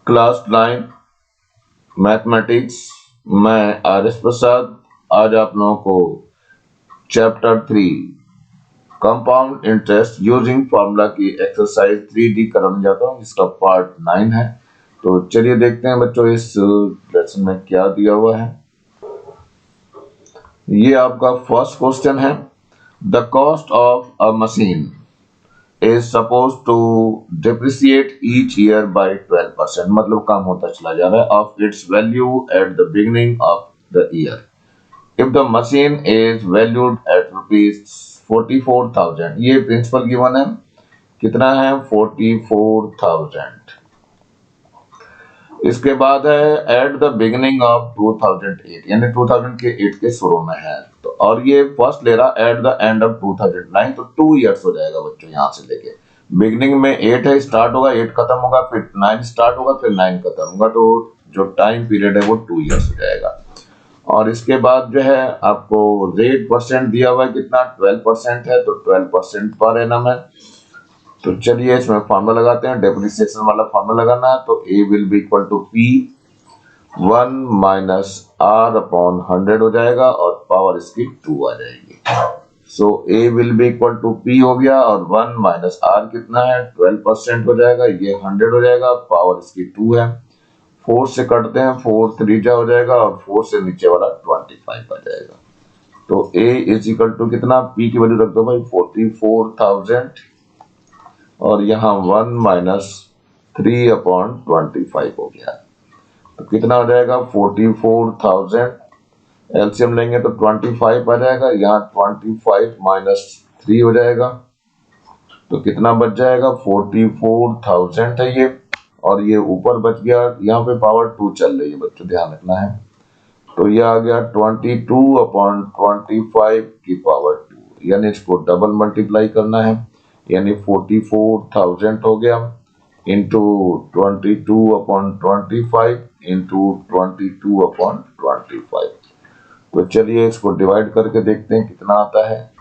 Class 9 mathematics. मैं RS. प्रसाद आज आप लोगों को chapter 3 compound interest using formula की एक्सरसाइज 3D कराने जाता हूँ, जिसका पार्ट 9 है। तो चलिए देखते हैं बच्चों इस लेसन में क्या दिया हुआ है। ये आपका फर्स्ट क्वेश्चन है। The cost of a machine is supposed to depreciate each year by 12%, मतलब कम होता चला जा रहा है of its value at the beginning of the year. If the machine is valued at rupees 44,000, ये प्रिंसिपल गिवन है, कितना है 44,000। इसके बाद है एट द बिगिनिंग ऑफ 2008, यानी 2008 के शुरू में है। तो और ये फर्स्ट ले रहा एट द एंड ऑफ 2009, तो 2 इयर्स हो जाएगा बच्चों। यहाँ से लेके बिगिनिंग में 8 है, स्टार्ट होगा 8 खत्म होगा, फिर 9 स्टार्ट होगा, फिर 9 खत्म होगा, तो जो टाइम पीरियड है वो 2 इयर्स हो जाएगा। और इसके बाद जो है आपको रेट परसेंट दिया हुआ है, कितना 12% है, तो 12% पर एनम है। तो चलिए इसमें फार्मूला लगाते हैं, डेप्रिसिएशन वाला फार्मूला लगाना है। तो A will be equal to P 1 minus R upon 100 हो जाएगा और पावर इसकी 2 आ जाएगी। So A will be equal to P हो गया और 1 माइनस आर कितना है 12% हो जाएगा, ये 100 हो जाएगा, पावर इसकी 2 है। 4 से कटते हैं, 4 3 हो जाएगा और 4 से नीचे वाला 25 आ जाएगा। तो ए इज इक्वल टू कितना, पी की वैल्यू रख दो भाई 44,000 और यहाँ 1 माइनस 3 अपॉन 25 हो गया। तो कितना हो जाएगा 44,000, एलसीएम लेंगे तो 25 आ जाएगा, यहाँ 25 माइनस 3 हो जाएगा, तो कितना बच जाएगा 44,000 है ये, और ये ऊपर बच गया, यहाँ पे पावर 2 चल रही है बच्चों, ध्यान रखना है। तो ये आ गया 22 अपॉन 25 की पावर 2, यानी इसको डबल मल्टीप्लाई करना है, यानी 44,000 हो गया इंटू 22 अपॉन 25 इंटू 22 अपॉन 25। तो चलिए इसको डिवाइड करके देखते हैं कितना आता है।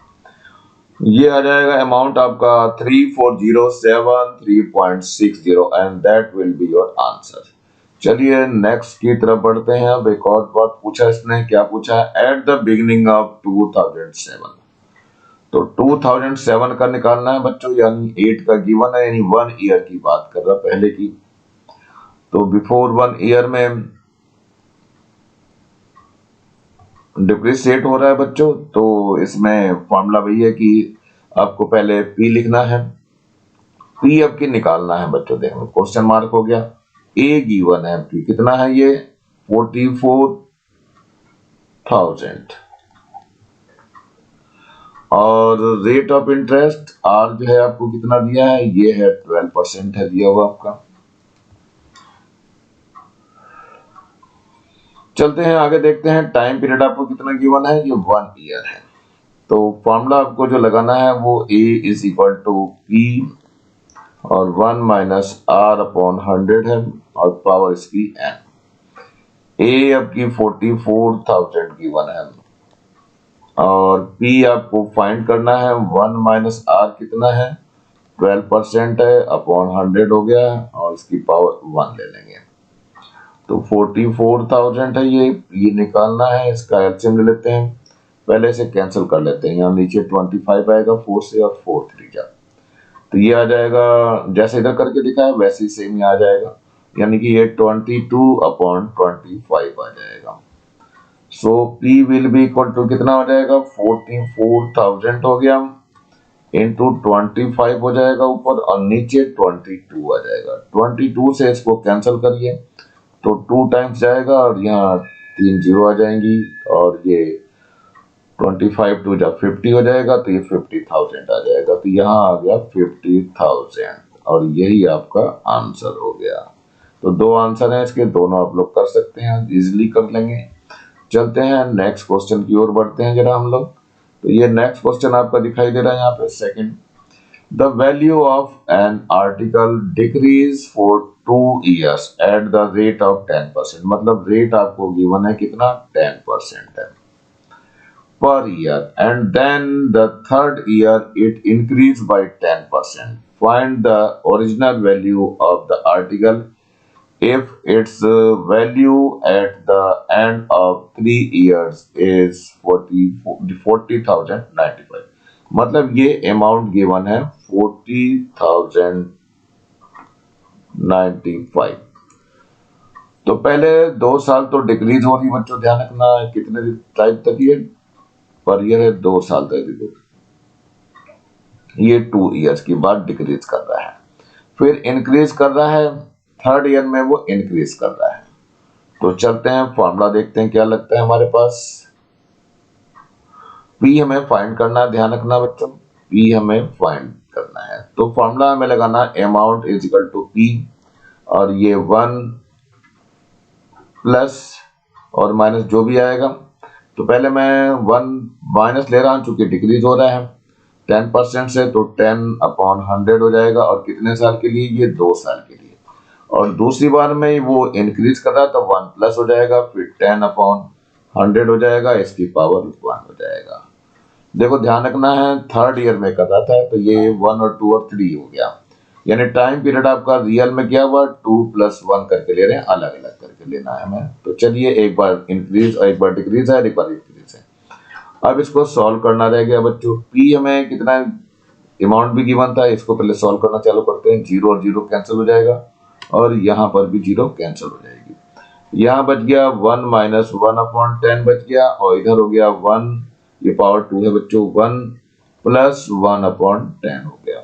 ये आ जाएगा अमाउंट आपका 3407.3.60 and that will be your answer. चलिए नेक्स्ट की तरफ बढ़ते हैं। अब एक और बात पूछा इसने, क्या पूछा है, एट द बिगिनिंग ऑफ 2007। तो 2007 का निकालना है बच्चों, यानी 8 का गिवन है, यानी 1 ईयर की बात कर रहा पहले की। तो बिफोर 1 ईयर में डिप्रिशिएट हो रहा है बच्चों, तो इसमें फॉर्मूला वही है कि आपको पहले पी लिखना है, पी अब की निकालना है बच्चों। देखो क्वेश्चन मार्क हो गया, ए गिवन है, पी कितना है ये 44,000 और रेट ऑफ इंटरेस्ट आर जो है आपको कितना दिया है, ये है 12% है दिया हुआ आपका। चलते हैं आगे देखते हैं, टाइम पीरियड आपको कितना गिवन है, ये 1 ईयर है। तो फॉर्मूला आपको जो लगाना है वो ए इज इक्वल टू पी और 1 माइनस आर अपॉन 100 है और पावर इसकी एन। ए आपकी 44,000 गिवन है और पी आपको फाइंड करना है, 1 माइनस आर कितना है 12% है अपॉन 100 हो गया और इसकी पावर 1 ले लेंगे। तो 44,000 है ये निकालना है, इसका एलसीएम ले लेते हैं, पहले से कैंसिल कर लेते हैं, यहाँ नीचे 25 आएगा 4 से और 4 3 जा, तो ये आ जाएगा जैसे इधर करके दिखा है वैसे ही सेम ही आ जाएगा, यानी कि ये 22 अपॉन 25 आ जाएगा। So P will be equal to कितना हो जाएगा 44,000 हो गया इंटू 25 हो जाएगा ऊपर और नीचे 22 आ जाएगा। 22 से इसको कैंसिल करिए तो 2 टाइम्स जाएगा और यहाँ 3 जीरो आ जाएंगी और ये 25 टू जा 50 हो जाएगा, तो ये 50,000 आ जाएगा। तो यहाँ आ गया 50,000 और यही आपका आंसर हो गया। तो 2 आंसर हैं इसके, दोनों आप लोग कर सकते हैं, इजिली कर लेंगे। चलते हैं नेक्स्ट क्वेश्चन की ओर बढ़ते हैं जरा हम लोग। तो ये नेक्स्ट क्वेश्चन आपका दिखाई दे रहा है यहाँ पे second, the value of an article decrease for 2 years at the rate of 10%, मतलब रेट आपको गिवन है कितना 10% है per year and then the third year it increased by 10%. Find the original value of the article if its value at the end of 3 years is 40,095, मतलब ये amount given है 40,095। तो पहले 2 साल तो डिक्रीज हो रही बच्चों, ध्यान रखना कितने टाइम तक ये पर ईयर है, 2 साल तक ये 2 इयर्स के बाद डिक्रीज कर रहा है, फिर इंक्रीज कर रहा है, 3rd ईयर में वो इंक्रीज कर रहा है। तो चलते हैं फॉर्मूला देखते हैं क्या लगता है हमारे पास। पी हमें फाइंड करना है, ध्यान रखना बच्चों, पी हमें फाइंड करना है। तो फॉर्मूला हमें लगाना amount is equal to P, और ये 1 प्लस और माइनस जो भी आएगा। तो पहले मैं 1 माइनस ले रहा हूं चूंकि डिक्रीज हो रहा है 10% से, तो 10/100 हो जाएगा, और कितने साल के लिए, ये 2 साल के लिए। और दूसरी बार में वो इंक्रीज कर रहा है तो 1 प्लस हो जाएगा, फिर 10/100 हो जाएगा, इसकी पावर 1 हो जाएगा। देखो ध्यान रखना है 3rd ईयर में कर रहा था, तो ये 1 और 2 और 3 हो गया, यानी टाइम पीरियड आपका रियल में क्या हुआ, 2 + 1 करके ले रहे हैं, अलग अलग करके लेना है हमें। तो चलिए एक बार इंक्रीज और एक बार डिक्रीज है, एक बार इंक्रीज है। अब इसको सॉल्व करना रह गया बच्चों। पी हमें कितना अमाउंट भी गिवन था, इसको पहले सॉल्व करना चालू करते हैं। 0 और 0 कैंसिल हो जाएगा, और यहाँ पर भी 0 कैंसिल हो जाएगी। यहाँ बच गया 1 - 1/10 बच गया, और इधर हो गया 1, ये पावर 2 है बच्चों, 1 + 1/10 हो गया।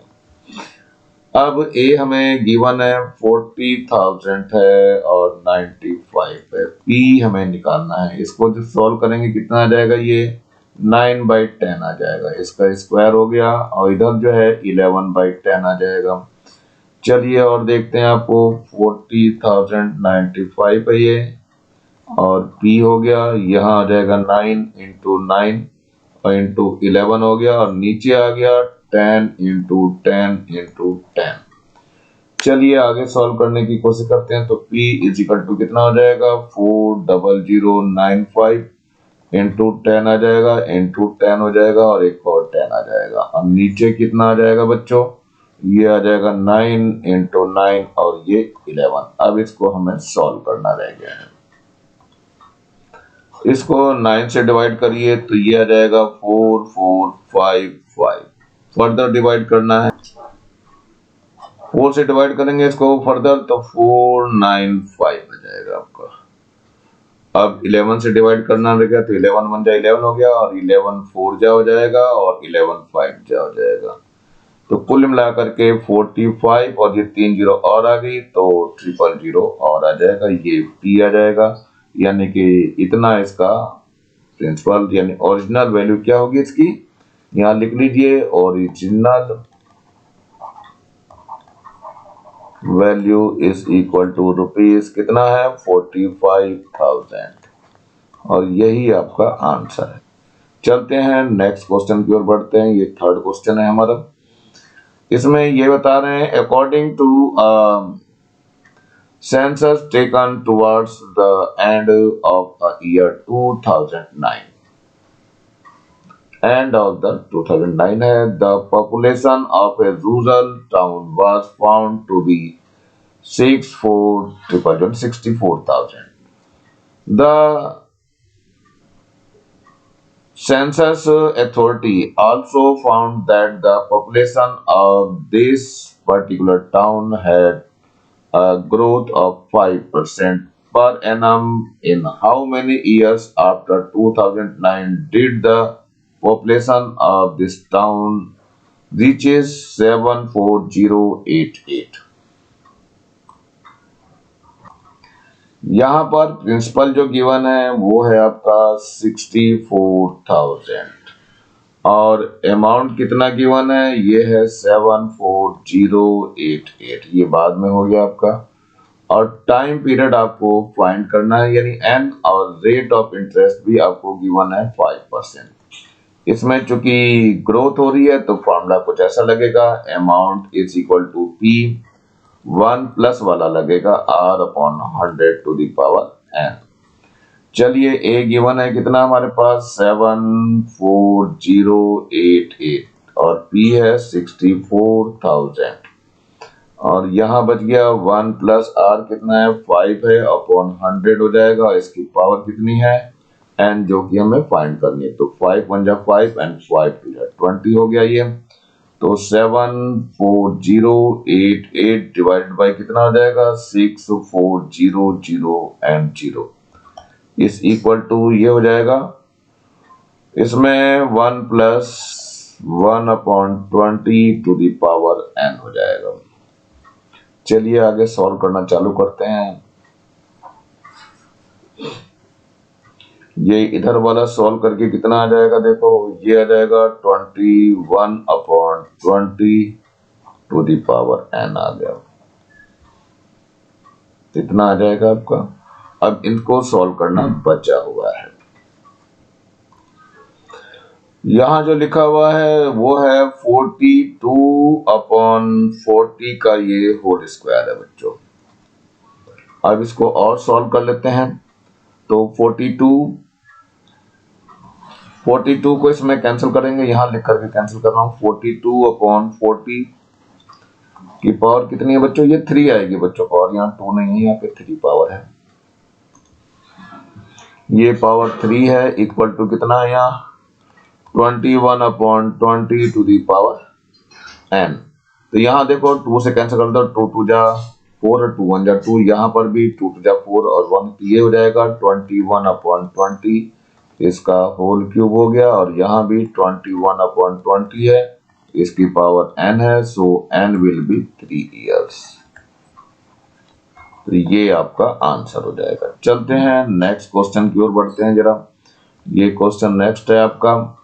अब ए हमें गिवन है 40,000 है और 95 है, पी हमें निकालना है। इसको जो सॉल्व करेंगे कितना आ जाएगा, ये 9/10 आ जाएगा, इसका स्क्वायर हो गया, और इधर जो है 11/10 आ जाएगा। चलिए और देखते हैं आपको 40,095 है ये, और पी हो गया, यहाँ आ जाएगा 9 × 9 और इंटू 11 हो गया, और नीचे आ गया 10 × 10 × 10। चलिए आगे सॉल्व करने की कोशिश करते हैं। तो P इज इक्वल टू कितना हो जाएगा, 40095 इंटू 10 आ जाएगा, इंटू 10 हो जाएगा, और एक और 10 आ जाएगा। अब नीचे कितना आ जाएगा बच्चों, ये आ जाएगा 9 × 9 और ये 11। अब इसको हमें सॉल्व करना रह गया है। इसको 9 से डिवाइड करिए तो ये आ जाएगा 4455। फर्दर डिवाइड करना है, 4 से डिवाइड करेंगे इसको फर्दर तो 495 आ जाएगा आपका। अब 11 से डिवाइड करना रहेगा तो 11 1 जा 11 हो गया, और 11 4 जा हो जाएगा, और 11 5 जा हो जाएगा। तो कुल मिला करके 45, और ये 3 0 और आ गई तो 000 और आ जाएगा, ये P आ जाएगा। यानी कि इतना इसका प्रिंसिपल यानी ओरिजिनल वैल्यू क्या होगी इसकी, यहाँ लिख लीजिए, original value is equal to rupees कितना है, 45,000, और यही आपका आंसर है। चलते हैं नेक्स्ट क्वेश्चन की ओर बढ़ते हैं। ये 3rd क्वेश्चन है हमारा। इसमें ये बता रहे हैं according to census taken towards the end of year 2009, end of the 2009 है, the population of a rural town was found to be 64,000. The census authority also found that the population of this particular town had a growth of 5% per annum. In how many years after 2009 did the population of this town reaches 74088? यहाँ पर principal जो given है वो है आपका 64,000, और amount कितना given है, ये है 74088, ये बाद में हो गया आपका। और टाइम पीरियड आपको फाइंड करना है, यानी एन, और रेट ऑफ इंटरेस्ट भी आपको गिवन है 5%। इसमें चूंकि ग्रोथ हो रही है तो फॉर्मूला कुछ ऐसा लगेगा, amount is equal to P 1 plus वाला लगेगा R/100⁴ n। चलिए ए गिवन है कितना हमारे पास, 74088, और P है 64,000, और यहाँ बच गया 1 प्लस आर कितना है 5 है अपॉन 100 हो जाएगा। इसकी पावर कितनी है n, जो कि हमें फाइंड करनी है। तो 5 1 जा 5 एंड 5 2 जा 20 हो गया ये। तो 74088 डिवाइडेड बाई कितना हो जाएगा 6400 एंड 0 इस इक्वल टू ये हो जाएगा। इसमें 1 plus 1 upon 20 to the power n हो जाएगा। चलिए आगे सॉल्व करना चालू करते हैं। ये इधर वाला सॉल्व करके कितना आ जाएगा, देखो ये आ जाएगा 21 upon 20 to the power n आ गया। इतना आ जाएगा आपका। अब इनको सॉल्व करना बचा हुआ है। यहां जो लिखा हुआ है वो है 42 अपॉन 40 का ये होल स्क्वायर है बच्चों। अब इसको और सॉल्व कर लेते हैं। तो 42 को इसमें कैंसिल करेंगे, यहां लिख करके कैंसिल कर रहा हूं। 42 अपॉन 40 की पावर कितनी है बच्चों, ये 3 आएगी बच्चों। पावर यहाँ 2 नहीं है, यहाँ पे 3 पावर है। ये पावर 3 है इक्वल टू कितना है यहाँ 21 upon 20 to the power n। तो यहाँ देखो 2 से कैंसिल कर दो, 2 2 जा 4 और 2 1 जा 2। यहाँ पर भी 2 2 जा 4 और 1, ये हो जाएगा 21 अपॉन 20, इसका होल क्यूब हो गया। और यहाँ भी 21 अपॉन 20 है, इसकी पावर n है। सो n विल बी 3 इयर्स। तो ये आपका आंसर हो जाएगा। चलते हैं नेक्स्ट क्वेश्चन की ओर बढ़ते हैं जरा। ये क्वेश्चन नेक्स्ट है आपका।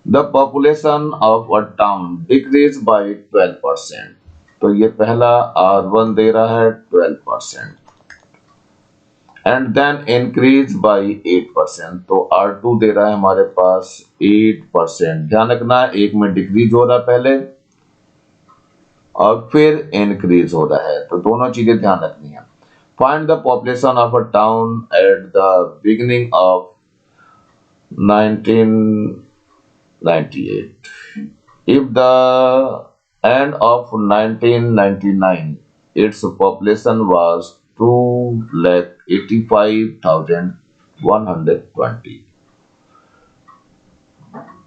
The population of a town decreased by 12%। तो ये पहला R1 दे रहा है 12% and then increase by 8%। तो R2 दे रहा है हमारे पास 8%। ध्यान रखना एक में डिक्रीज हो रहा है पहले और फिर इंक्रीज हो रहा है, तो दोनों चीजें ध्यान रखनी है। Find the population of a town at the beginning of 1998 if the end of 1999 its population was 2,85,120।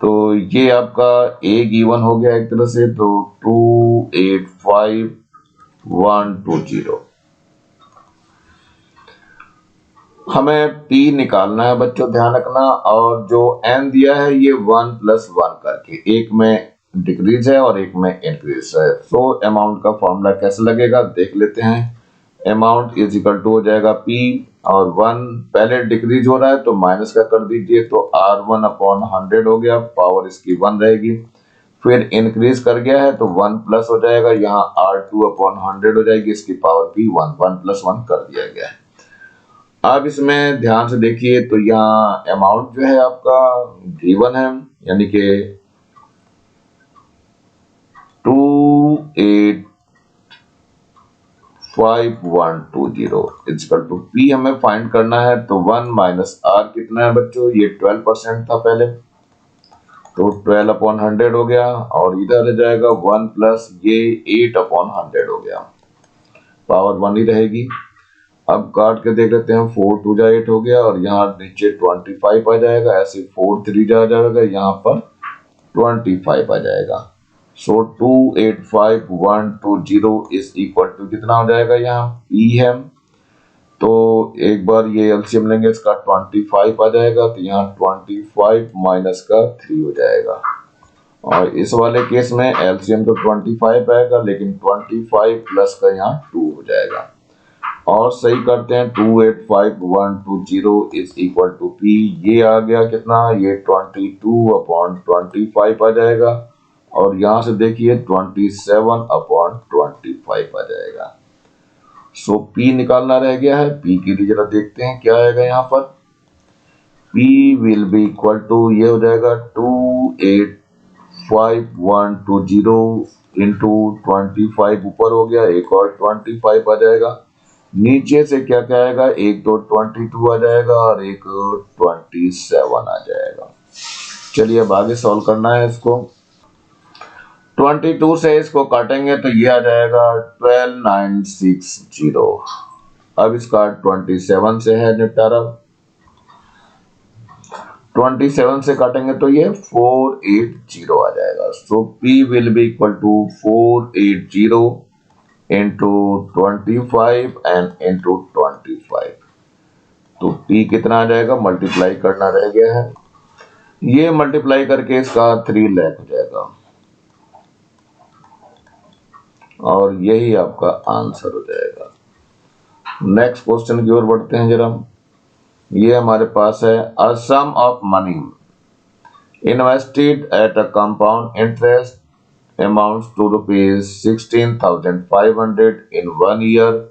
तो ये आपका ए गिवन हो गया एक तरह से। तो 2,85,120 हमें P निकालना है बच्चों, ध्यान रखना। और जो n दिया है ये 1 प्लस 1 करके, एक में डिक्रीज है और एक में इंक्रीज है। सो अमाउंट का फॉर्मूला कैसे लगेगा देख लेते हैं। अमाउंट इज इक्वल टू हो जाएगा P और 1 पहले डिक्रीज हो रहा है तो माइनस का कर दीजिए। तो R1 अपॉन 100 हो गया, पावर इसकी 1 रहेगी। फिर इंक्रीज कर गया है तो 1 प्लस हो जाएगा, यहाँ R2 अपॉन 100 हो जाएगी, इसकी पावर भी 1 1 प्लस 1 कर दिया गया है। अब इसमें ध्यान से देखिए तो यहाँ अमाउंट जो है आपका गिवन है, यानी कि 2,85,120 इक्वल टू P हमें फाइंड करना है। तो 1 माइनस R कितना है बच्चों, ये 12% था पहले, तो 12 अपॉन 100 हो गया। और इधर रह जाएगा 1 प्लस ये 8 अपॉन 100 हो गया, पावर 1 ही रहेगी। अब काट के देख लेते हैं, 4 2 जा 8 हो गया और यहाँ नीचे 25 आ जाएगा। ऐसे 4 3 जा जाएगा, यहाँ पर 25 आ जाएगा। सो 2,85,120 इज इक्वल टू कितना हो जाएगा, यहाँ P है। तो एक बार ये एलसीएम लेंगे, इसका 25 आ जाएगा। तो यहाँ 25 माइनस का 3 हो जाएगा। और इस वाले केस में एलसीएम तो 25 आएगा, लेकिन 25 प्लस का यहाँ 2 हो जाएगा। और सही करते हैं, 2,85,120 इज इक्वल टू P। ये आ गया कितना, ये 22 अपॉन 25 आ जाएगा। और यहां से देखिए 27 अपॉन 25 आ जाएगा। सो P निकालना रह गया है। P के लिए जरा देखते हैं क्या आएगा यहाँ पर। P will be equal to, ये हो जाएगा 2,85,120 इंटू 25 ऊपर हो गया, एक और 25 आ जाएगा। नीचे से क्या क्या आएगा, एक तो 22 आ जाएगा और एक 27 आ जाएगा। चलिए अब आगे सॉल्व करना है इसको। 22 से इसको काटेंगे तो ये आ जाएगा 12960। अब इसका 27 से है निपटारा, 27 से काटेंगे तो ये 480 आ जाएगा। So P will be equal to 480 into 25 and into 25। तो P कितना आ जाएगा, मल्टीप्लाई करना रह गया है, ये मल्टीप्लाई करके इसका 3 लाख हो जाएगा और यही आपका आंसर हो जाएगा। नेक्स्ट क्वेश्चन की ओर बढ़ते हैं जरा। ये हमारे पास है a sum of money invested at a compound interest amounts to rupees 16,500 in 1 year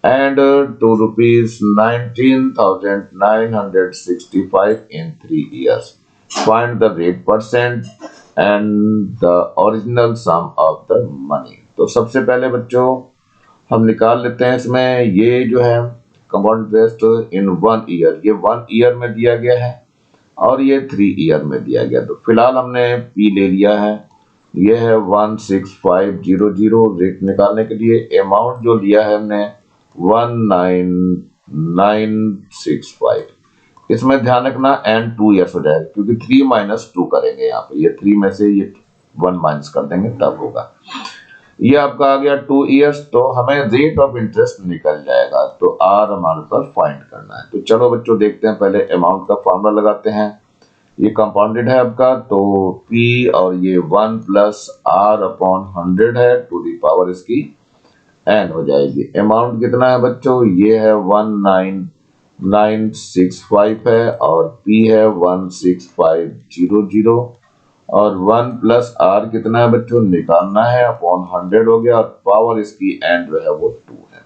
and to rupees 19,965 in 3 years. Find the rate percent and the original sum of the money. तो सबसे पहले बच्चों हम निकाल लेते हैं इसमें ये जो है कंपाउंड इंटरेस्ट इन 1 ईयर, ये 1 ईयर में दिया गया है और ये 3 ईयर में दिया गया। तो फिलहाल हमने P ले लिया है, ये है 16500। रेट निकालने के लिए अमाउंट जो लिया है हमने 19965। इसमें ध्यान रखना एंड 2 ईयर्स हो जाएगा क्योंकि 3 माइनस 2 करेंगे यहाँ पे, ये 3 में से ये 1 माइनस कर देंगे तब होगा। ये आपका आ गया 2 ईयर्स, तो हमें रेट ऑफ इंटरेस्ट निकल जाएगा। तो आर हमारे पास फाइंड करना है। तो चलो बच्चों देखते हैं, पहले अमाउंट का फॉर्मूला लगाते हैं। ये कंपाउंडेड है आपका, तो P और ये 1 प्लस R अपॉन 100 है टू दी पावर इसकी n हो जाएगी। अमाउंट कितना है बच्चों, ये है 19965 है और P है 16500 और 1 प्लस R कितना है बच्चों, निकालना है, अपॉन 100 हो गया और पावर इसकी n जो है वो 2 है।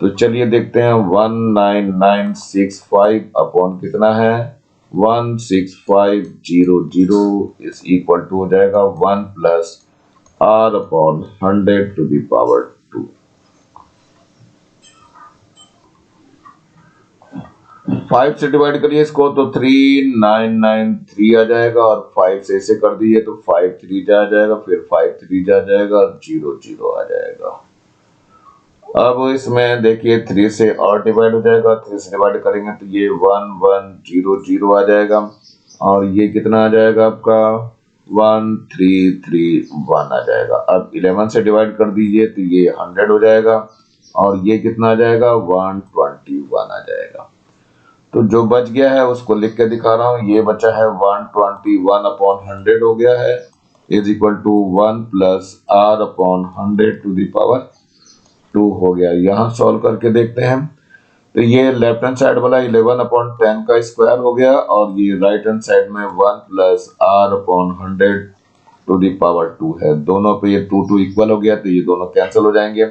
तो चलिए देखते हैं 19965 अपॉन कितना है 16500 इज इक्वल टू हो जाएगा 1 plus R upon 100 to the power 2। 5 से डिवाइड करिए इसको तो 3993 आ जाएगा और 5 से इसे कर दिए तो 5 3 जा जाएगा, फिर 5 3 जा जाएगा और 0 0 आ जाएगा। अब इसमें देखिए 3 से और डिवाइड हो जाएगा, 3 से डिवाइड करेंगे तो ये 1 1 0 0 आ जाएगा और ये कितना आ जाएगा आपका 1 3 3 1 आ जाएगा। अब 11 से डिवाइड कर दीजिए तो ये 100 हो जाएगा और ये कितना आ जाएगा 121 आ जाएगा। तो जो बच गया है उसको लिख के दिखा रहा हूँ, ये बचा है 121 अपॉन 100 हो गया है is equal to 1 plus R upon 100 to the power 2 हो गया। यहाँ सॉल्व करके देखते हैं तो ये लेफ्ट हैंड साइड वाला 11 अपॉन 10 का स्क्वायर हो गया और ये राइट हैंड साइड में 1 plus R upon 100 to the power 2 है। दोनों पे ये 2 2 इक्वल हो गया तो ये दोनों कैंसिल हो जाएंगे।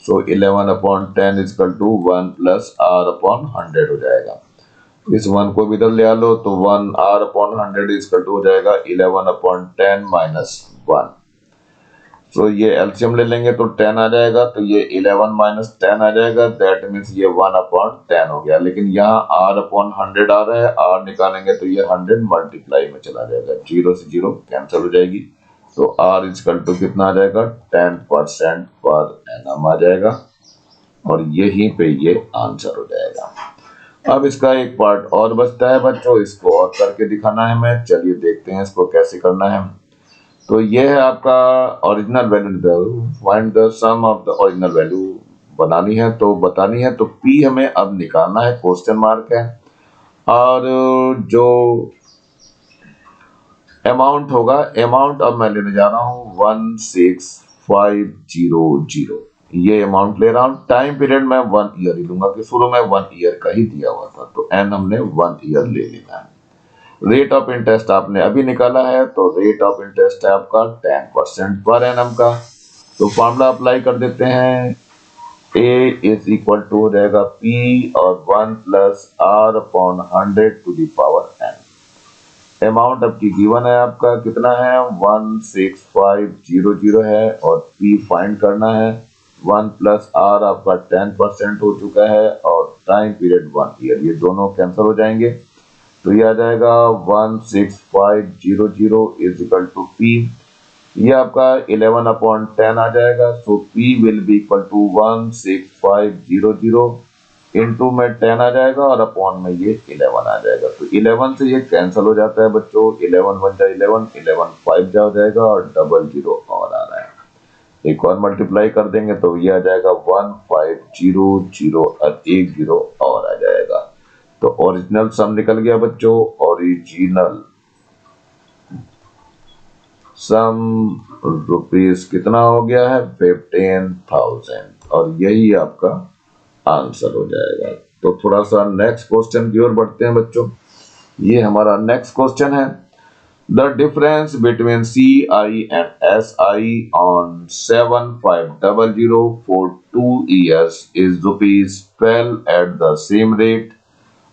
So 11 upon 10 is equal to 1 plus R upon 100 हो जाएगा। इस 1 को भी इधर ले आ लो तो 1 R upon 100 is equal to हो जाएगा 11 अपॉन 10 माइनस 1। तो ये एलसीएम ले लेंगे तो 10 आ जाएगा, तो ये 11 माइनस 10 आ जाएगा, दैट मीन्स ये 1 अपॉन 10 हो गया। लेकिन यहाँ R अपॉन 100 आ रहा है, R निकालेंगे तो ये 100 मल्टीप्लाई में चला जाएगा, 0 से 0 कैंसिल हो जाएगी। तो R इक्वल टू कितना आ जाएगा 10% पर एनम आ जाएगा और यहीं पे ये आंसर हो जाएगा। अब इसका एक पार्ट और बचता है बच्चों, इसको और करके दिखाना है हमें। चलिए देखते हैं इसको कैसे करना है। तो ये है आपका original value, find the sum of the original value बनानी है तो बतानी है। तो P हमें अब निकालना है, क्वेश्चन मार्क है, और जो अमाउंट होगा, अमाउंट अब मैं लेने जा रहा हूँ 16500, ये अमाउंट ले रहा हूँ। टाइम पीरियड में 1 ईयर ही लूंगा कि शुरू में 1 ईयर का ही दिया हुआ था, तो एन हमने 1 ईयर ले लेना है। रेट ऑफ इंटरेस्ट आपने अभी निकाला है, तो रेट ऑफ इंटरेस्ट है आपका 10% पर एनम का। तो फॉर्मूला अप्लाई कर देते हैं, ए इज इक्वल टू हो जाएगा P और 1 plus R upon 100 to the power n। Amount आपकी गिवन है, आपका कितना है 16500 है और P फाइंड करना है। 1 प्लस R आपका 10% हो चुका है और टाइम पीरियड 1 ईयर, ये दोनों कैंसिल हो जाएंगे। तो ये आ जाएगा 16500 इज इक्वल टू P ये आपका 11/10 आ जाएगा। So P will be equal to 16500 into में 10 आ जाएगा और अपॉन में ये 11 आ जाएगा। तो 11 से ये कैंसिल हो जाता है बच्चों, 11 1 जा 11, 11 5 जा हो जाएगा और 00 और आ रहा है। एक और मल्टीप्लाई कर देंगे तो ये आ जाएगा 1500 और 10 और आ जाएगा। तो ओरिजिनल सम निकल गया बच्चों, ओरिजिनल सम रुपीस कितना हो गया है 15,000 और यही आपका आंसर हो जाएगा। तो थोड़ा सा नेक्स्ट क्वेश्चन की ओर बढ़ते हैं बच्चों। ये हमारा नेक्स्ट क्वेश्चन है, the difference between CI and SI on 7500 for 2 years is ₹12 at the same rate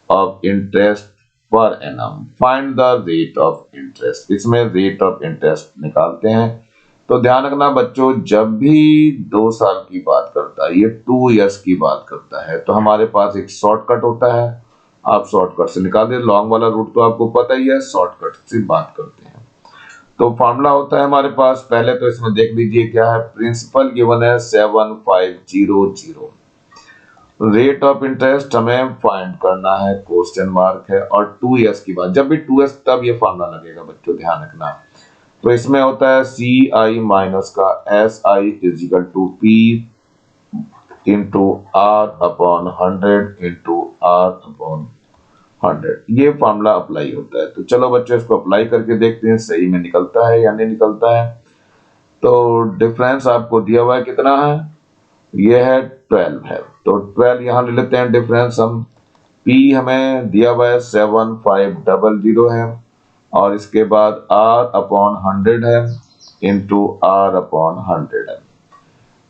of interest per annum. Find the rate of interest. इसमें रेट ऑफ इंटरेस्ट निकालते हैं। तो ध्यान रखना बच्चों, जब भी 2 साल की बात करता है, ये 2 इयर्स की बात करता है, तो हमारे पास एक शॉर्टकट होता है। आप शॉर्टकट से निकाल दे, लॉन्ग वाला रूट तो आपको पता ही है, शॉर्टकट से बात करते हैं। तो फॉर्मूला होता है हमारे पास, पहले तो इसमें देख लीजिए क्या है। प्रिंसिपल गिवन है 7500, रेट ऑफ इंटरेस्ट हमें फाइंड करना है, क्वेश्चन मार्क है, और 2 इयर्स की बात, जब भी 2 इयर्स तब ये फॉर्मूला लगेगा बच्चों, ध्यान रखना। तो इसमें होता है CI माइनस का SI is equal to P into R upon 100 into R upon 100। ये फॉर्मूला अप्लाई होता है। तो चलो बच्चों इसको अप्लाई करके देखते हैं सही में निकलता है या नहीं निकलता है। तो डिफरेंस आपको दिया हुआ है कितना है, ये है 12 है। तो 12 यहां ले लेते हैं डिफरेंस हम। P हमें दिया हुआ है 7500 है और इसके बाद R अपॉन 100 है इंटू R अपॉन 100 है।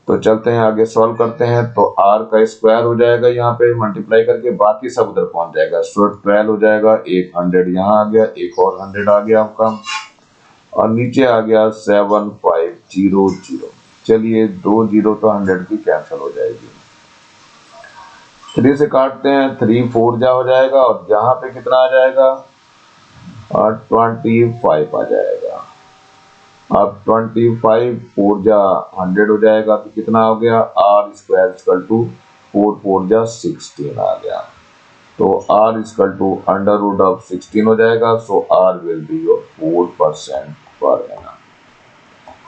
तो चलते हैं आगे सॉल्व करते हैं। तो R का स्क्वायर हो जाएगा यहाँ पे मल्टीप्लाई करके, बाकी सब उधर पहुंच जाएगा। सो 12 हो जाएगा, एक 100 यहाँ आ गया, एक और 100 आ गया आपका, और नीचे आ गया 7500। चलिए 2 जीरो तो 100 की कैंसिल हो जाएगी। 3 से काटते हैं, 3 4 जा हो जाएगा और यहाँ पे कितना आ जाएगा, 25 आ जाएगा। अब 25 4 जा 100 हो जाएगा, तो कितना हो गया, R स्क्वायर इक्वल टू 4 4 जा 16 आ गया। तो R equal to under root of 16 हो जाएगा। So R will be your 4% per annum.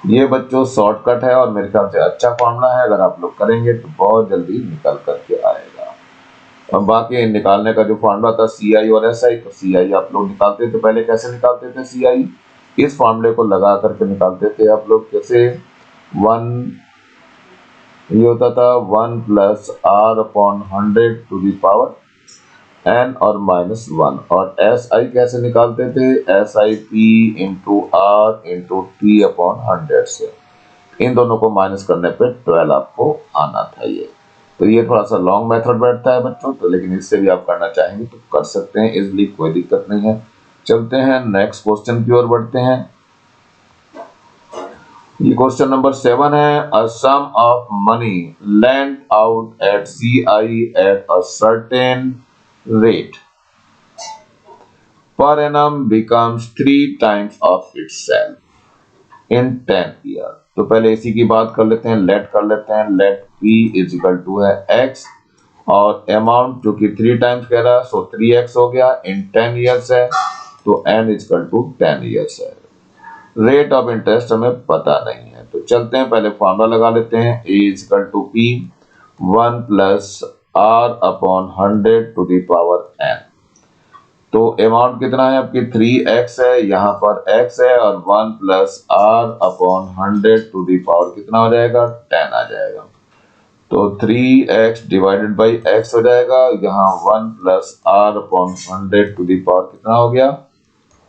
ये बच्चों शॉर्टकट है और मेरे ख्याल से अच्छा फॉर्मूला है, अगर आप लोग करेंगे तो बहुत जल्दी निकल करके आएगा। और बाकी निकालने का जो फॉर्मूला था CI और SI, तो CI आप लोग निकालते थे पहले, कैसे निकालते थे CI, इस फॉर्मूले को लगा करके निकालते थे आप लोग। कैसे, 1 ये होता था 1 plus R upon 100 to the power n और -1। और SI कैसे निकालते थे, SI P into R into T upon 100 से। इन दोनों को माइनस करने पे 12 आपको आना था ये। तो ये थोड़ा सा लॉन्ग मेथड बैठता है बच्चों, तो लेकिन इससे भी आप करना चाहेंगे तो कर सकते हैं इजिली, कोई दिक्कत नहीं है। चलते हैं नेक्स्ट क्वेश्चन की ओर बढ़ते हैं। ये क्वेश्चन नंबर 7 है, a sum of money lent out at CI at a certain rate per annum becomes 3 times of itself in 10 years। तो पहले इसी की बात कर लेते हैं, लेट कर लेते हैं। Let P is equal to है x और अमाउंट जो कि 3 टाइम्स कह रहा है, सो 3x हो गया, इन 10 years है, तो n is equal to 10 years है। रेट ऑफ इंटरेस्ट हमें पता नहीं है, तो चलते हैं पहले फॉर्मूला लगा लेते हैं। A is equal to P 1 plus R upon 100 to the power n। तो अमाउंट कितना है आपकी 3x है, यहाँ पर x है, और 1 plus R upon 100 to the power कितना हो जाएगा, 10 आ जाएगा। तो 3x डिवाइडेड बाई x हो जाएगा, यहाँ 1 plus R upon 100 to the power कितना हो गया,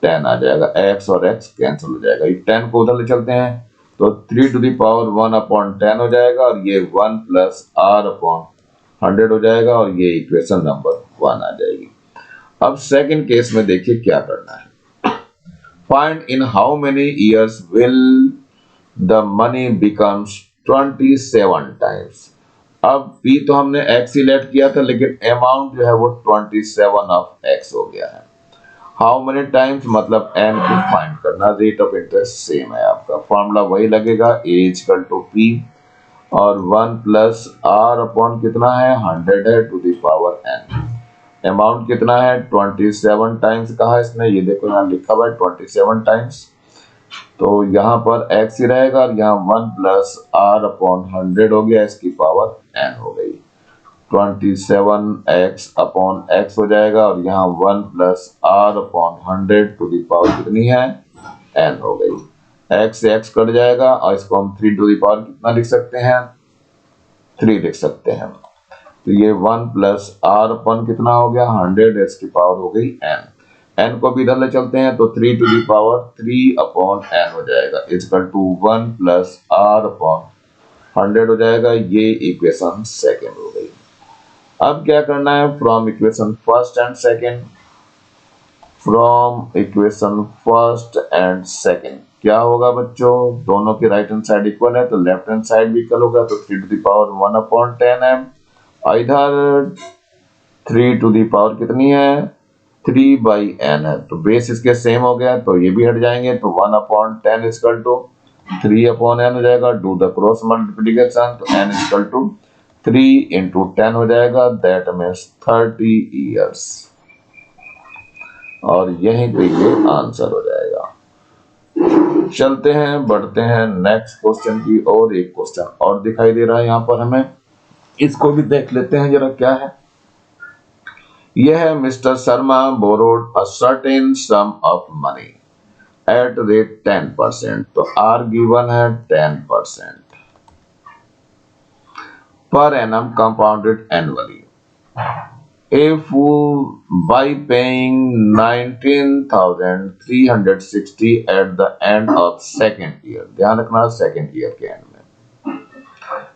10 आ जाएगा। x और x कैंसिल हो जाएगा, ये 10 को उधर ले चलते हैं, तो 3 टू द पावर 1 अपॉन 10 हो जाएगा, और ये 1 प्लस R अपॉन 100 हो जाएगा, और ये इक्वेशन नंबर 1 आ जाएगी। अब सेकंड केस में देखिए क्या करना है। Find in how many years will the money becomes 27 times. अब P तो हमने x ही लेट किया था, लेकिन अमाउंट जो है वो 27 ऑफ x हो गया है। हाउ मेनी टाइम्स मतलब n को फाइंड करना, रेट ऑफ इंटरेस्ट सेम है आपका, फॉर्मूला वही लगेगा A इक्वल टू P और 1 प्लस R अपॉन कितना है 100 है to the power n। Amount कितना है 27 टाइम्स कहा इसने, ये देखो यहाँ लिखा हुआ है 27 टाइम्स, तो यहाँ पर x ही रहेगा और यहाँ 1 प्लस R अपॉन 100 हो गया, इसकी पावर n हो गई, 27x अपॉन x हो जाएगा और यहाँ 1 plus R upon 100 to the power कितनी है n हो गई, x से x कट जाएगा और इसको हम 3 टू दी पावर कितना लिख सकते हैं 3 लिख सकते हैं, तो ये 1 प्लस R अपॉन कितना हो गया 100, इसकी पावर हो गई n को भी इधर ले चलते हैं तो 3 to the power 3 upon n हो जाएगा equal to 1 plus R upon 100 हो जाएगा, ये इक्वेशन सेकेंड हो गई। अब क्या करना है from equation first and second, from equation first and second क्या होगा बच्चों, दोनों की राइट हैंड साइड इक्वल है तो लेफ्ट हैंड साइड भी इक्वल होगा, तो 3 टू द पावर 1 अपॉन 10 है, इधर 3 टू द पावर कितनी है 3 बाई n है, तो बेस इसके सेम हो गया तो ये भी हट जाएंगे, तो 1 upon 10 equal to 3 upon n हो जाएगा, डू द क्रॉस मल्टीप्लिकेशन तो n इक्वल टू 3 इंटू 10 हो जाएगा, दैट मीन्स 30 ईयर्स, और यहीं पे ये आंसर हो जाएगा। चलते हैं बढ़ते हैं नेक्स्ट क्वेश्चन की और, एक क्वेश्चन और दिखाई दे रहा है यहाँ पर हमें, इसको भी देख लेते हैं जरा क्या है। यह है mister Sharma borrowed a certain some of money at rate 10%, तो आर गिवन है 10% per annum compounded annually. If by paying 19,360 at the end of second year, ध्यान रखना second year के end में,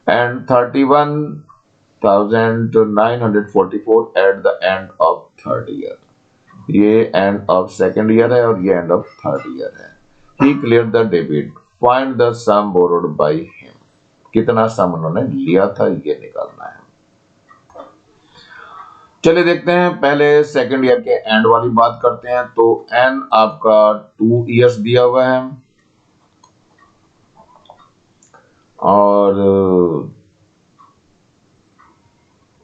and 31,944 at the end of third year, ये end of second year है और ये end of third year है, he cleared the debit, find the sum borrowed by him, कितना सम उन्होंने लिया था ये निकालना है। चलिए देखते हैं, पहले सेकंड ईयर के एंड वाली बात करते हैं, तो एन आपका 2 इयर्स दिया हुआ है और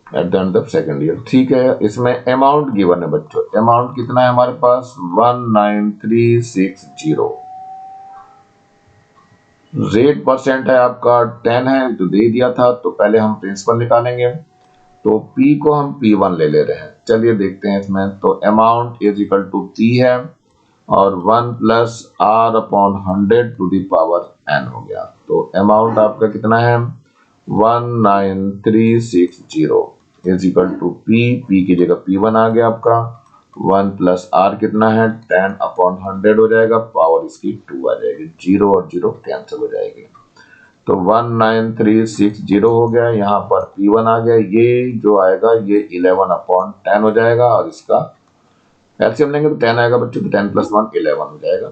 at the end of second year, ठीक है। इसमें अमाउंट गिवन है बच्चों, अमाउंट कितना है हमारे पास 19360, रेट परसेंट है आपका 10 है तो दे दिया था, तो पहले हम प्रिंसिपल निकालेंगे, तो P को हम P1 ले रहे हैं। चलिए देखते हैं इसमें, तो amount is equal to P है और 1 plus R upon 100 to the power n हो गया, तो अमाउंट आपका कितना है 19360 इज इक्वल टू P की जगह P1 आ गया आपका, 1 प्लस R कितना है 10 अपॉन 100 हो जाएगा, पावर इसकी 2 आ जाएगी, 0 और 0 कैंसिल हो जाएगी, तो 19360 हो गया, यहाँ पर P1 आ गया, ये जो आएगा ये 11 अपॉन 10 हो जाएगा और इसका एलसीएम लेंगे तो 10 आएगा बच्चों, तो 10 प्लस 1 11 हो जाएगा।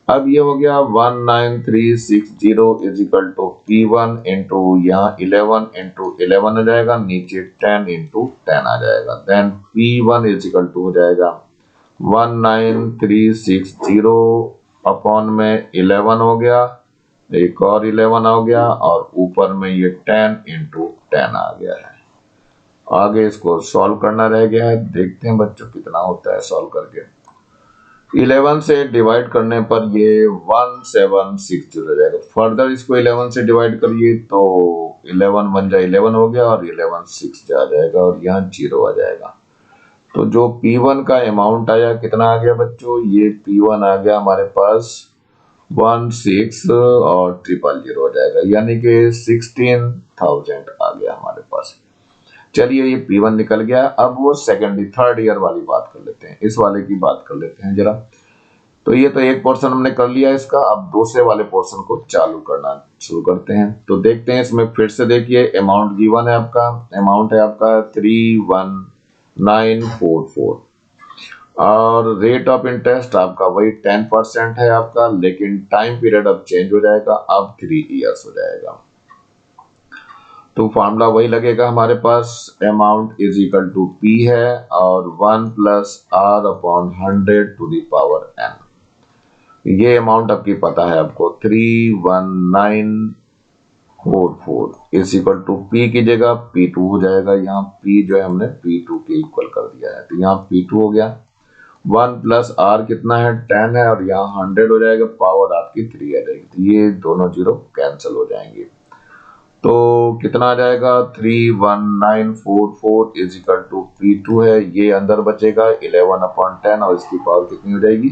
अब ये हो गया 19360 is equal to P1 into यहाँ 11 इंटू 11 हो जाएगा, नीचे 10 इंटू 10 आ जाएगा, then P1 is equal to हो जाएगा 19360 अपॉन में 11 हो गया, एक और 11 हो गया और ऊपर में ये 10 इंटू 10 आ गया है। आगे इसको सॉल्व करना रह गया है, देखते हैं बच्चों कितना होता है सॉल्व करके। 11 से डिवाइड करने पर ये 1760 हो जाएगा, फर्दर इसको 11 से डिवाइड करिए तो 11 1 जा 11 हो गया और 11 6 जा जाएगा और यहाँ 0 आ जाएगा, तो जो P1 का अमाउंट आया कितना आ गया बच्चों, ये P1 आ गया हमारे पास 16 और 000 हो जाएगा, यानी कि 16,000 आ गया हमारे पास। चलिए ये P1 निकल गया, अब वो सेकेंड थर्ड ईयर वाली बात कर लेते हैं, इस वाले की बात कर लेते हैं जरा। तो ये तो एक पोर्शन हमने कर लिया इसका, अब दूसरे वाले पोर्शन को चालू करना शुरू करते हैं। तो देखते हैं इसमें फिर से देखिए, अमाउंट गिवन है आपका, अमाउंट है आपका 31944 और रेट ऑफ इंटरेस्ट आपका वही 10% है आपका, लेकिन टाइम पीरियड अब चेंज हो जाएगा, अब 3 इयर्स हो जाएगा। तो फार्मूला वही लगेगा हमारे पास, amount is equal to P है और 1 plus R upon 100 to the power N. ये अमाउंट आपकी पता है आपको 31944 इज इक्वल टू पी की जगह P2 हो जाएगा। यहाँ P जो है हमने P2 के इक्वल कर दिया है, तो यहाँ P2 हो गया। 1 प्लस आर कितना है 10 है, और यहाँ 100 हो जाएगा, पावर आपकी 3 आ जाएगी, तो ये दोनों जीरो कैंसिल हो जाएंगे। तो कितना आ जाएगा 31944 इज इक्वल टू P2 है, ये अंदर बचेगा 11/10 और इसकी पावर कितनी हो जाएगी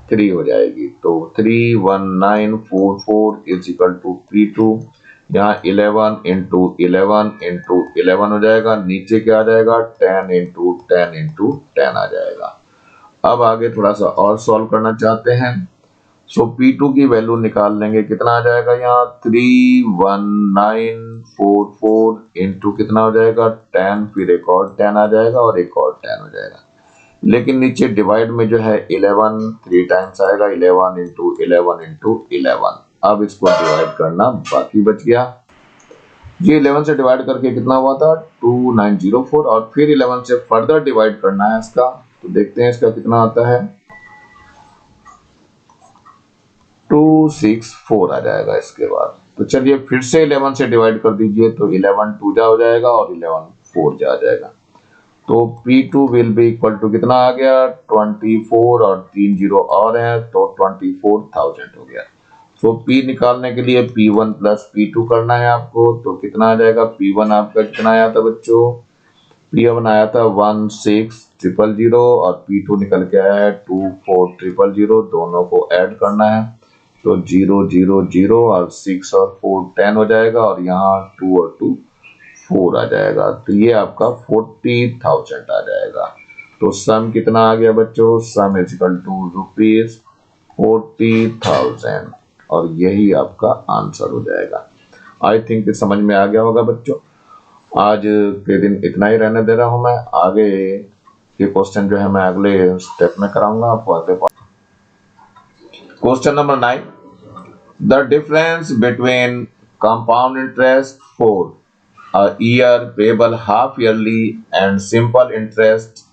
3 हो जाएगी। तो 31944 इज इक्वल टू P2, यहाँ 11 इंटू 11 इंटू 11 हो जाएगा, नीचे क्या आ जाएगा 10 इंटू 10 इंटू 10 आ जाएगा। अब आगे थोड़ा सा और सॉल्व करना चाहते हैं, सो P2 की वैल्यू निकाल लेंगे, कितना आ जाएगा यहाँ 31944 इंटू कितना हो जाएगा 10, फिर एक और 10 आ जाएगा और एक और 10 हो जाएगा, लेकिन नीचे डिवाइड में जो है 11 3 टाइम्स आएगा, 11 इंटू 11 इंटू 11। अब इसको डिवाइड करना बाकी बच गया, ये 11 से डिवाइड करके कितना हुआ था 2904, और फिर 11 से फर्दर डिवाइड करना है इसका, तो देखते हैं इसका कितना आता है 264 आ जाएगा इसके बाद। तो चलिए फिर से 11 से डिवाइड कर दीजिए, तो 11 2 जा हो जाएगा और 11 4 जा आ जाएगा, तो P2 will be equal to कितना आ गया 24 और 3 जीरो और है, तो 24,000 हो गया। तो P निकालने के लिए P1 प्लस P2 करना है आपको, तो कितना आ जाएगा P1 आपका कितना आया था बच्चों, P1 आया था 16,000 और P2 निकल के आया है 24,000, दोनों को ऐड करना है, तो 0 0 0 और 6 और 4 10 हो जाएगा, और यहाँ 2 और 2 4 आ जाएगा, तो ये आपका 40,000 आ जाएगा। तो सम कितना आ गया बच्चों, सम इज इक्वल टू ₹40,000, और यही आपका आंसर हो जाएगा। आई थिंक समझ में आ गया होगा बच्चों। आज के दिन इतना ही रहने दे रहा हूं मैं, आगे के क्वेश्चन जो है मैं अगले स्टेप में कराऊंगा आपको। आगे question number 9, the difference between compound interest for a year payable half yearly and simple interest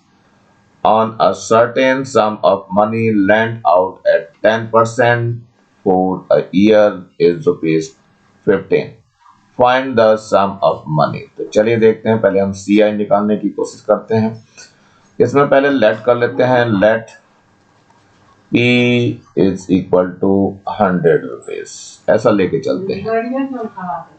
on a certain sum of money lent out at 10% for a year is ₹15. Find the sum of money। तो चलिए देखते हैं, पहले हम CI निकालने की कोशिश करते हैं। इसमें पहले लेट कर लेते हैं, let P is equal to ₹100, ऐसा लेके चलते हैं।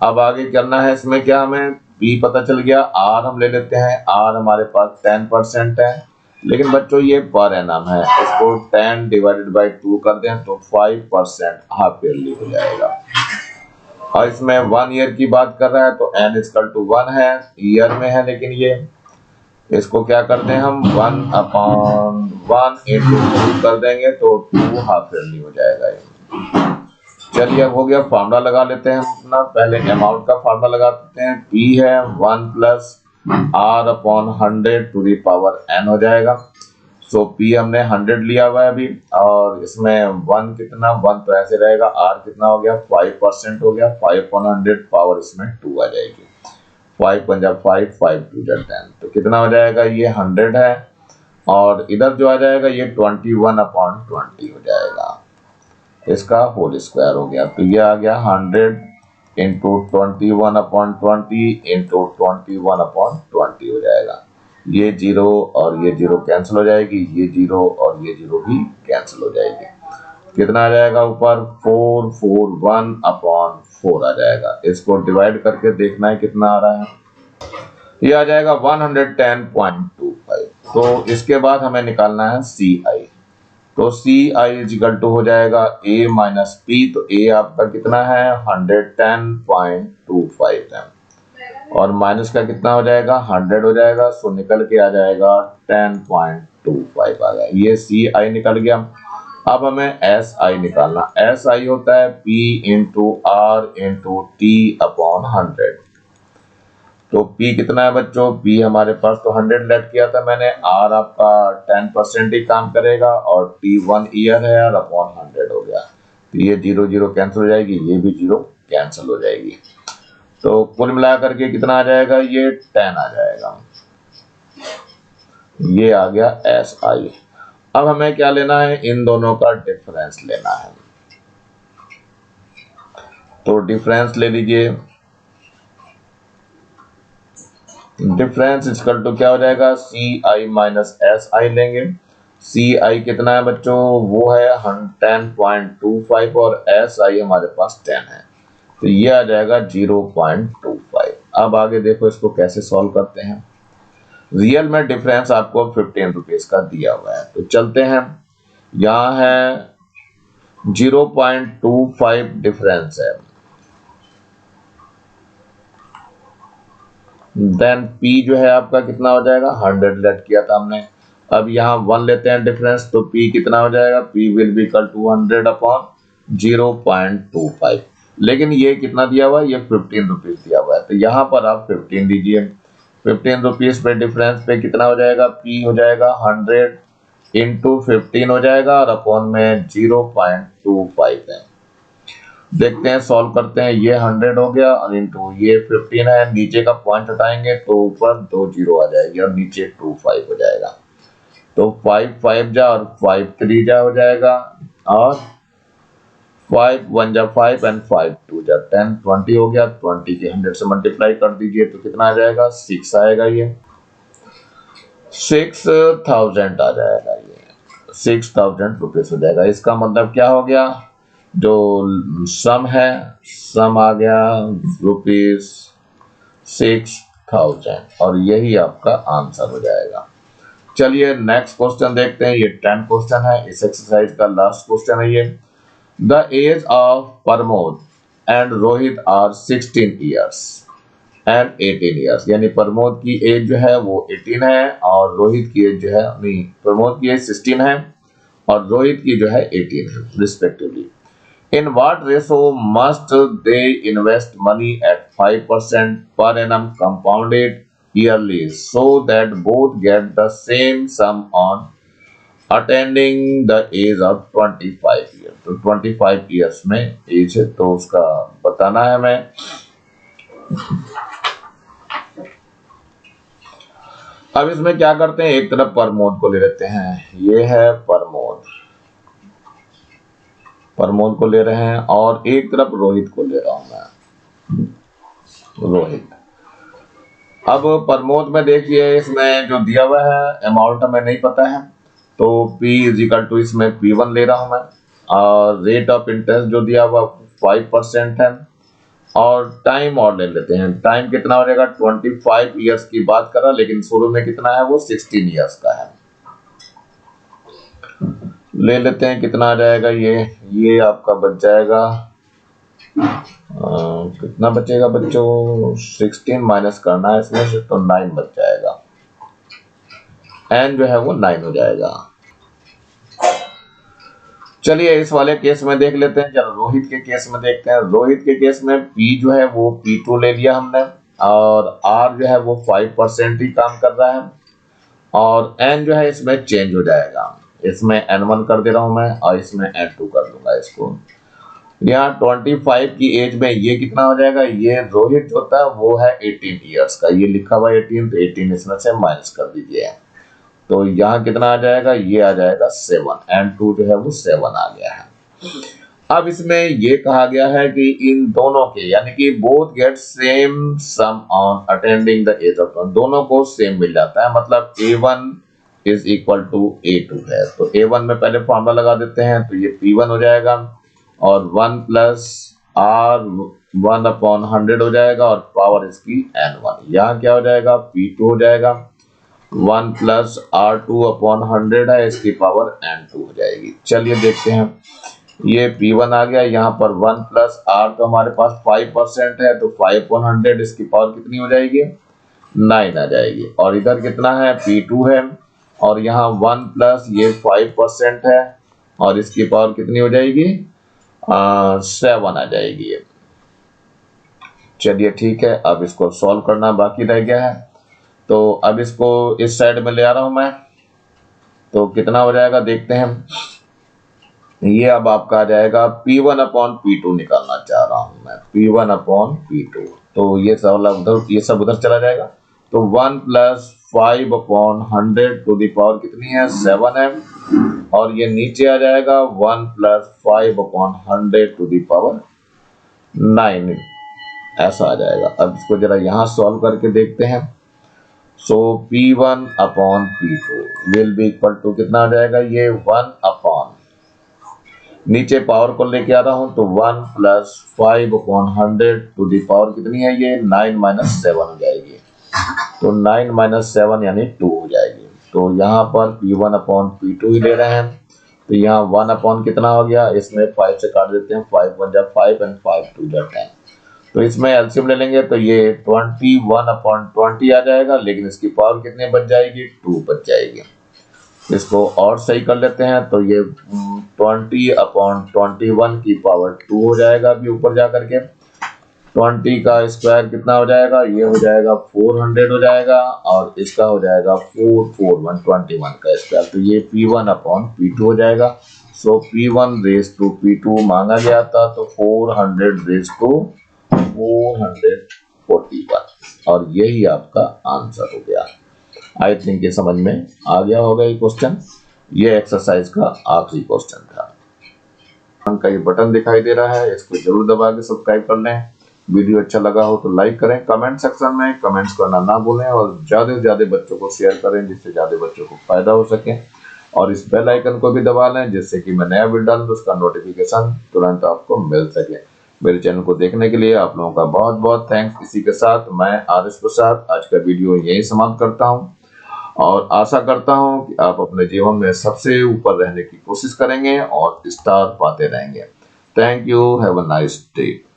अब आगे करना है, इसमें क्या हमें P पता चल गया, R हम ले लेते हैं, R हमारे पास 10% है, लेकिन बच्चों ये पर एनम है, इसको 10 डिवाइडेड बाई 2 कर दें तो 5% हाफ ईयरली हो जाएगा, और इसमें 1 ईयर की बात कर रहा है तो n इक्वल टू 1 है, ईयर में है, लेकिन ये इसको क्या करते हैं हम 1/1 इंटू 2 कर देंगे तो 2 हाफ ईयरली हो जाएगा। चलिए अब हो गया, फार्मूला लगा लेते हैं अपना, पहले अमाउंट का फार्मूला लगा देते हैं, P है 1 plus R upon 100 to the power n हो जाएगा। सो P हमने 100 लिया हुआ है अभी, और इसमें 1 कितना 1 तो ऐसे रहेगा, R कितना हो गया 5% हो गया, 5/100 पावर इसमें 2 आ जाएगी, 5 पंजा 5 5 2 10, तो कितना हो जाएगा ये 100 है, और इधर जो आ जाएगा ये 21/20 हो जाएगा, इसका होल स्क्वायर हो गया, तो ये आ गया 100 इंटू 21/20 इंटू 21/20 हो जाएगा। ये जीरो और ये जीरो कैंसिल हो जाएगी, ये जीरो और ये जीरो भी कैंसिल हो जाएगी, कितना आ जाएगा ऊपर 441/4 आ जाएगा। इसको डिवाइड करके देखना है कितना आ रहा है, ये आ जाएगा 110.25। तो इसके बाद हमें निकालना है CI, तो CI इज इक्वल टू हो जाएगा A माइनस P, तो A आपका कितना है 110.25 है, और माइनस का कितना हो जाएगा 100 हो जाएगा, सो निकल के आ जाएगा 10.25 आ गया, ये CI निकल गया। अब हमें SI निकालना, SI होता है P into R into T upon 100। तो P कितना है बच्चों, P हमारे पास तो 100 लेट किया था मैंने, R आपका 10% ही काम करेगा, और T 1 ईयर है और अपॉन 100 हो गया, तो ये 0 0 कैंसिल हो जाएगी, ये भी 0 कैंसिल हो जाएगी। तो कुल मिलाकर के कितना आ जाएगा, ये 10 आ जाएगा। ये आ गया SI। अब हमें क्या लेना है, इन दोनों का डिफरेंस लेना है। तो डिफरेंस ले लीजिए, डिफरेंस इक्वल टू क्या हो जाएगा, CI माइनस SI लेंगे। CI कितना है बच्चों, वो है 10.25 और SI हमारे पास 10 है, तो ये आ जाएगा 0.25। अब आगे देखो इसको कैसे सॉल्व करते हैं। रियल में डिफरेंस आपको 15 रुपीज का दिया हुआ है, तो चलते हैं, यहाँ है 0.25 डिफरेंस है, देन P जो है आपका कितना हो जाएगा, 100 लेट किया था हमने। अब यहाँ 1 लेते हैं डिफरेंस, तो P कितना हो जाएगा, P will be equal to 100 upon 0.25। लेकिन ये कितना दिया हुआ है, ये 15 रुपीज दिया हुआ है, तो यहाँ पर आप 15 दीजिए। 15 रुपीज पे डिफरेंस पे कितना हो जाएगा, P हो जाएगा 100 इंटू 15 हो जाएगा और अपॉन में 0.25 है। देखते हैं, सॉल्व करते हैं, ये 100 हो गया और इंटू ये 15 है, नीचे का पॉइंट हटाएंगे तो ऊपर 2 जीरो आ जाएगी और नीचे 25 हो जाएगा। तो 5 5 जा और 5 3 जा हो जाएगा और 5 1 जा 5 एंड 5 2 जा 10, 20 हो गया। 20 के 100 से मल्टीप्लाई कर दीजिए तो कितना आ जाएगा, 6 आएगा, ये 6000 आ जाएगा, ये 6000 रुपीज हो जाएगा। इसका मतलब क्या हो गया, जो सम है, सम आ गया ₹6000 और यही आपका आंसर हो जाएगा। चलिए नेक्स्ट क्वेश्चन देखते हैं, ये 10 क्वेश्चन है, इस एक्सरसाइज का लास्ट क्वेश्चन है ये। The age of Pramod and Rohit are 16 years and 18 years, यानी प्रमोद की एज जो है वो 18 है और रोहित की एज जो है, नहीं, प्रमोद की एज 16 है और रोहित की जो है 18 है respectively. In what ratio must they invest money at 5% per annum compounded yearly so that both get the same sum on attaining the age of 25 years? तो 25 years में एज है, तो उसका बताना है हमें। अब इसमें क्या करते हैं, एक तरफ प्रमोद को ले लेते हैं, ये है प्रमोद, प्रमोद को ले रहे हैं और एक तरफ रोहित को ले रहा हूं मैं, रोहित। अब प्रमोद में देखिए, इसमें जो दिया हुआ है अमाउंट हमें नहीं पता है, तो P इज इक्वल टू इसमें P1 ले रहा हूं मैं और रेट ऑफ इंटरेस्ट जो दिया हुआ 5% है और टाइम और ले लेते हैं। टाइम कितना हो जाएगा, 25 ईयर्स की बात कर रहा, लेकिन शुरू में कितना है, वो 16 ईयर्स का है। ले लेते हैं, कितना आ जाएगा, ये आपका बच जाएगा, कितना बचेगा बच्चों, 16 माइनस करना है इसमें से, तो 9 बच जाएगा, एन जो है वो 9 हो जाएगा। चलिए इस वाले केस में देख लेते हैं, चलो रोहित के केस में देखते हैं। रोहित के केस में P जो है वो P2 ले लिया हमने और R जो है वो 5% ही काम कर रहा है और N जो है इसमें चेंज हो जाएगा, इसमें N1 कर दे रहा हूं मैं और इसमें N2 कर दूंगा इसको। यहाँ 25 की एज में ये कितना हो जाएगा, ये रोहित होता है वो है 18 ईयर्स का, ये लिखा हुआ 18, तो 18 इसमें से माइनस कर दीजिए, तो यहाँ कितना आ जाएगा, ये आ जाएगा 7 एंड 2 जो है वो 7 आ गया है। अब इसमें ये कहा गया है कि इन दोनों के, यानी कि both get same sum on attending the age of, दोनों को सेम मिल जाता है, मतलब A1 is equal to A2 है। तो A1 में पहले फॉर्मूला लगा देते हैं, तो ये P1 हो जाएगा और 1 प्लस R1 अपॉन 100 हो जाएगा और पावर इसकी N1, यहाँ क्या हो जाएगा, P2 हो जाएगा, 1 प्लस R2 अपॉन 100 है, इसकी पावर N2 हो जाएगी। चलिए देखते हैं, ये P1 आ गया, यहाँ पर 1 प्लस R तो हमारे पास 5% है, तो 5 अपॉन 100 इसकी पावर कितनी हो जाएगी, 9 आ जाएगी। और इधर कितना है, P2 है और यहाँ 1 प्लस ये 5% है और इसकी पावर कितनी हो जाएगी, 7 आ जाएगी। चलिए ठीक है, अब इसको सॉल्व करना बाकी रह गया है, तो अब इसको इस साइड में ले आ रहा हूं मैं, तो कितना हो जाएगा देखते हैं। ये अब आपका आ जाएगा P1 अपॉन P2 निकालना चाह रहा हूं मैं, P1 अपॉन P2, तो ये सब उधर चला जाएगा। तो 1 प्लस 5/100 टू द पावर कितनी है 7m, और ये नीचे आ जाएगा 1 प्लस 5/100 टू द पावर 9, ऐसा आ जाएगा। अब इसको जरा यहाँ सॉल्व करके देखते हैं। So P1 upon P2 will be equal to कितना आ जाएगा, ये 1 अपॉन, नीचे पावर को लेके आ रहा हूं तो 1 प्लस 5/100 टू दी पावर कितनी है, ये 9 माइनस 7 हो जाएगी। तो 9 माइनस 7 यानी 2 हो जाएगी। तो यहाँ पर P1 अपॉन P2 ही ले रहे हैं। तो यहाँ 1 अपॉन कितना हो गया, इसमें 5 से काट देते हैं, 5 1 जा 5 एंड 5 2 जा 10। तो इसमें एलसीएम ले लेंगे तो ये 21 अपॉन 20 आ जाएगा, लेकिन इसकी पावर कितनी बच जाएगी, 2 बच जाएगी। इसको और सही कर लेते हैं तो ये 20 अपॉन 21 की पावर 2 हो जाएगा। अभी ऊपर जा करके 20 का स्क्वायर कितना हो जाएगा, ये हो जाएगा 400 हो जाएगा, और इसका हो जाएगा 441 का स्क्वायर। तो ये P1 अपॉन P2 हो जाएगा। सो P1 रेज टू P2 मांगा गया था, तो 400 रेज टू 441, और यही आपका आंसर हो गया। आई थिंक ये समझ में आ गया होगा ये क्वेश्चन। ये एक्सरसाइज का आखिरी क्वेश्चन था। का ये बटन दिखाई दे रहा है, इसको जरूर दबा के सब्सक्राइब कर लें। वीडियो अच्छा लगा हो तो लाइक करें, कमेंट सेक्शन में कमेंट्स करना ना भूलें, और ज्यादा से ज्यादा बच्चों को शेयर करें जिससे ज्यादा बच्चों को फायदा हो सके। और इस बेल आइकन को भी दबा लें जिससे कि मैं नया वीडियो डालूं तो उसका नोटिफिकेशन तुरंत आपको मिल सके। मेरे चैनल को देखने के लिए आप लोगों का बहुत बहुत थैंक्स। इसी के साथ मैं आर.एस. प्रसाद आज का वीडियो यही समाप्त करता हूं, और आशा करता हूं कि आप अपने जीवन में सबसे ऊपर रहने की कोशिश करेंगे और स्टार पाते रहेंगे। Thank you, have a nice day.